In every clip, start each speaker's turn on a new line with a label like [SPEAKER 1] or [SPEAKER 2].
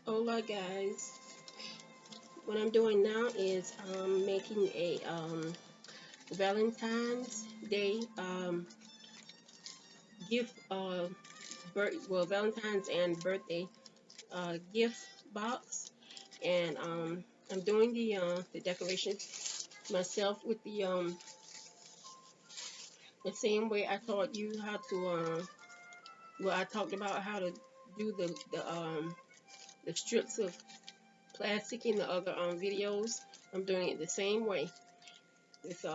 [SPEAKER 1] Hola guys, what I'm doing now is making a Valentine's Day gift Valentine's and birthday gift box, and I'm doing the decoration myself with the same way I taught you how to I talked about how to do the strips of plastic in the other videos. I'm doing it the same way with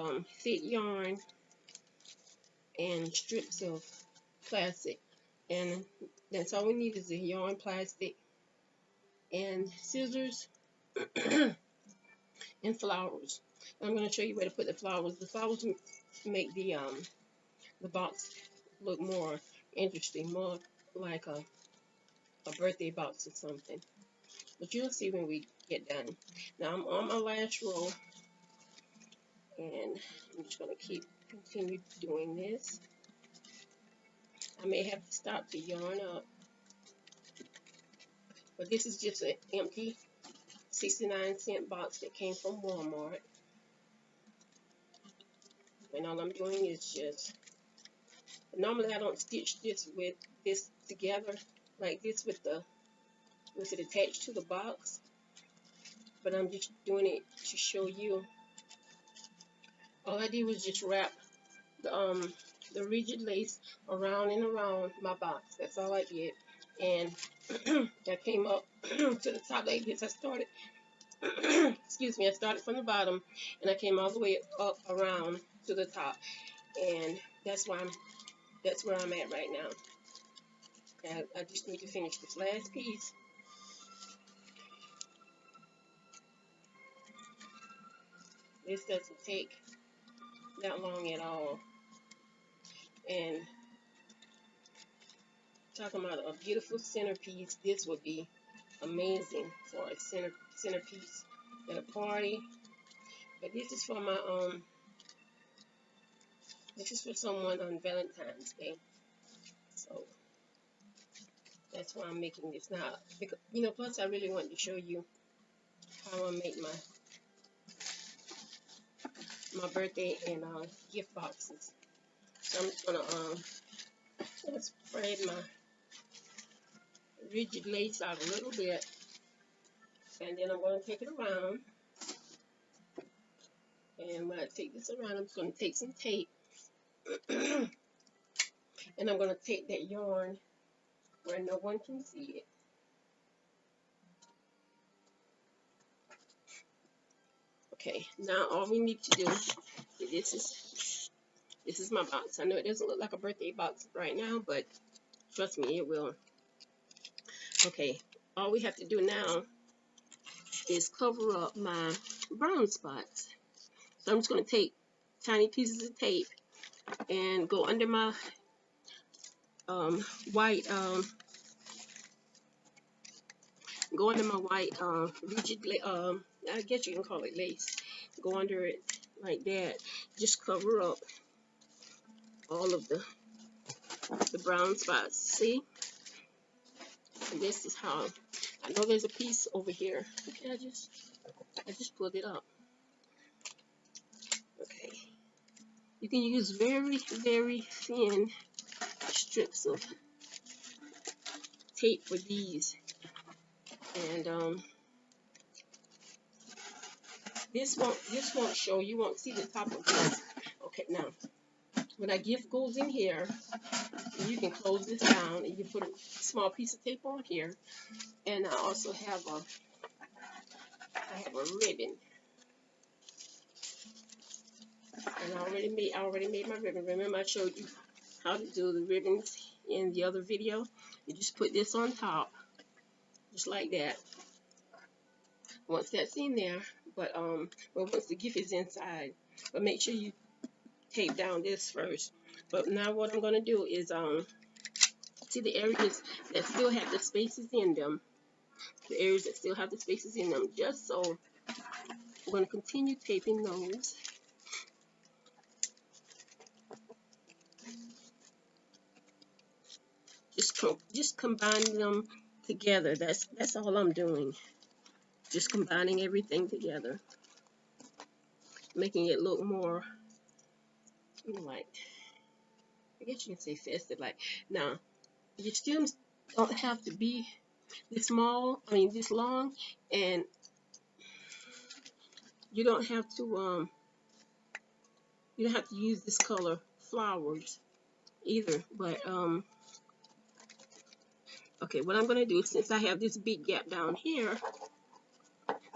[SPEAKER 1] thick yarn and strips of plastic, and that's all we need is the yarn, plastic, and scissors and flowers. I'm going to show you where to put the flowers. The flowers make the box look more interesting, more like a birthday box or something. But you'll see when we get done. Now I'm on my last row, and I'm just going to continue doing this. I may have to stop the yarn up, but this is just an empty 69-cent box that came from Walmart. And all I'm doing is just, normally I don't stitch this with this together like this with it attached to the box, but I'm just doing it to show you. All I did was just wrap the rigid lace around and around my box. That's all I did, and I came up to the top like this. I started excuse me, I started from the bottom and I came all the way up around to the top, and that's where I'm at right now. I just need to finish this last piece. This doesn't take that long at all, and talking about a beautiful centerpiece, this would be amazing for a centerpiece at a party. But this is for my this is for someone on Valentine's Day, so that's why I'm making this now. Because, plus I really wanted to show you how I make my birthday and gift boxes. So I'm just gonna spread my rigid lace out a little bit, and then I'm going to take it around. And when I take this around, I'm just going to take some tape, and I'm going to take that yarn where no one can see it. Okay, now all we need to do, this is my box. I know it doesn't look like a birthday box right now, but trust me, it will. Okay, all we have to do now is cover up my brown spots. So I'm just going to take tiny pieces of tape and go under my white rigid, I guess you can call it lace. Go under it like that. Just cover up all of the brown spots. See? And this is how, I know there's a piece over here. Okay, I just pulled it up. Okay. You can use very, very thin strips of tape for these. And this won't show. You won't see the top of this. Okay, now when a gift goes in here, you can close this down and you put a small piece of tape on here. And I also have a ribbon. And I already made my ribbon. Remember I showed you how to do the ribbons in the other video? You just put this on top, just like that. Once that's in there, but once the gift is inside, but make sure you tape down this first. But now what I'm gonna do is see the areas that still have the spaces in them. The areas that still have the spaces in them. Just so I'm gonna continue taping those. Just combine them together. That's all I'm doing. Just combining everything together, making it look more like, I guess you can say festive. Like, now, your stems don't have to be this small, this long, and you don't have to use this color flowers either. But okay, what I'm gonna do, since I have this big gap down here,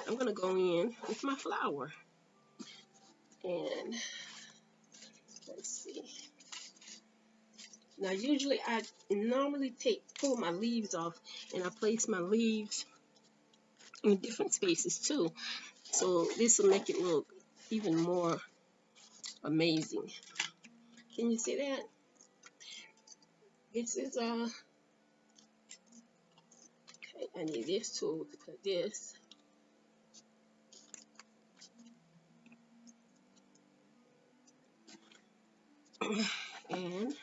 [SPEAKER 1] I'm gonna go in with my flower, and let's see. Now, usually I normally pull my leaves off, and I place my leaves in different spaces too. So this will make it look even more amazing. Can you see that? This is okay, I need this tool to cut this. And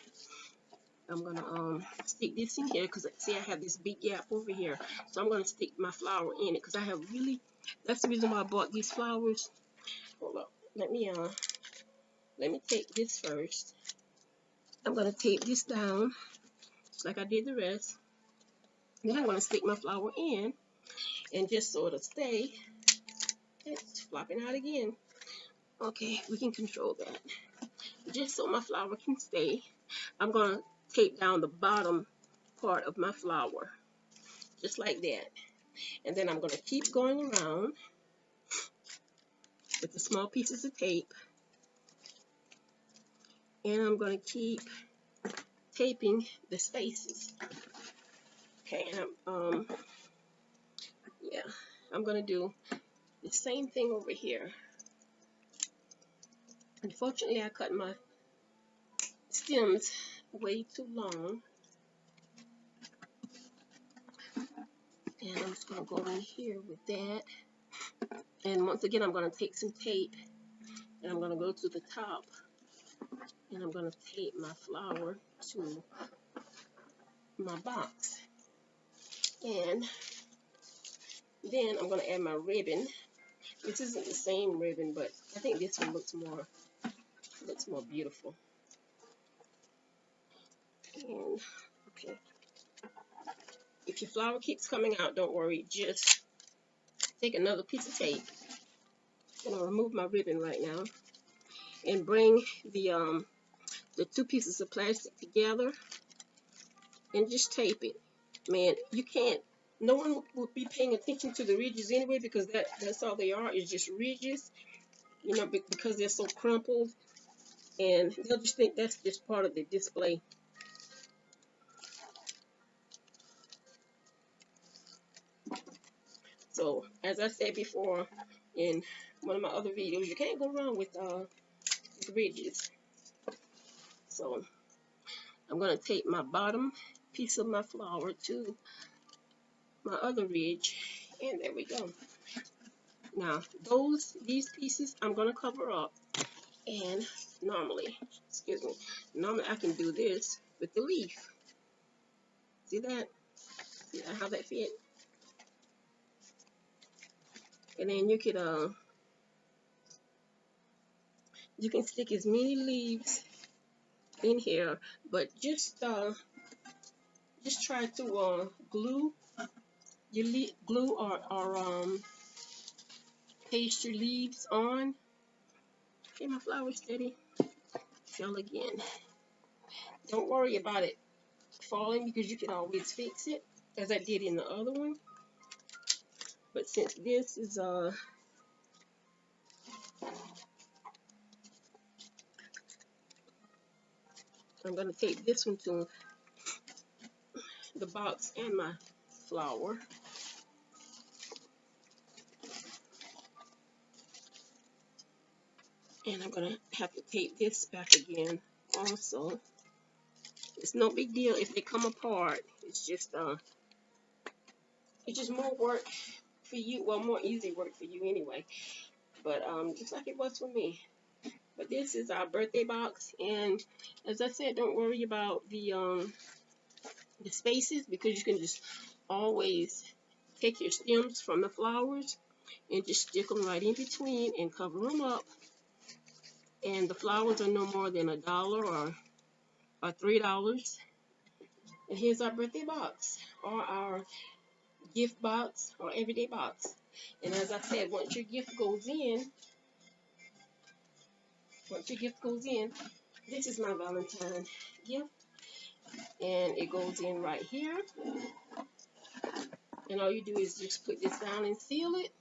[SPEAKER 1] I'm gonna stick this in here because see, I have this big gap over here. So I'm gonna stick my flower in it because I have really, that's the reason why I bought these flowers. Hold up. Let me take this first. I'm gonna tape this down just like I did the rest. Then I'm gonna stick my flower in, and just so it'll stay, it's flopping out again. Okay, we can control that. Just so my flower can stay, I'm gonna tape down the bottom part of my flower, just like that. And then I'm gonna keep going around with the small pieces of tape, and I'm gonna keep taping the spaces. Okay, and yeah, I'm gonna do the same thing over here. Unfortunately, I cut my stems way too long, and I'm just gonna go in here with that. And once again, I'm gonna take some tape, and I'm gonna go to the top, and I'm gonna tape my flower to my box. And then I'm gonna add my ribbon. This isn't the same ribbon, but I think this one looks more beautiful. And okay, if your flower keeps coming out, don't worry. Just take another piece of tape. I'm gonna remove my ribbon right now and bring the two pieces of plastic together and just tape it. Man, you can't. No one will be paying attention to the ridges anyway, because that's all they are, is just ridges. You know, because they're so crumpled, and they'll just think that's just part of the display. So, as I said before in one of my other videos, you can't go wrong with ridges. So, I'm going to take my bottom piece of my flower to my other ridge, and there we go. Now, these pieces I'm going to cover up, and normally I can do this with the leaf. See that? See how that fit? And then you can stick as many leaves in here, but just try to glue or paste your leaves on. Okay, my flower steady. Fell again. Don't worry about it falling, because you can always fix it, as I did in the other one. But since this is I'm going to tape this one to the box and my flower. And I'm going to have to tape this back again also. It's no big deal if they come apart. It's just more work for you. Well, more easy work for you anyway. But just like it was for me. But this is our birthday box, and as I said, don't worry about the spaces, because you can just always take your stems from the flowers and just stick them right in between and cover them up. And the flowers are no more than $1 or $3. And here's our birthday box, or our gift box, or everyday box. And as I said, once your gift goes in, this is my Valentine gift, and it goes in right here. And all you do is just put this down and seal it,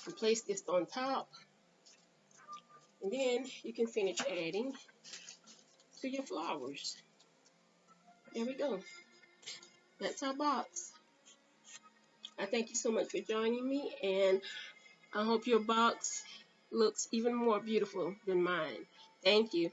[SPEAKER 1] and place this on top. And then you can finish adding to your flowers. There we go. That's our box. I thank you so much for joining me, and I hope your box looks even more beautiful than mine. Thank you.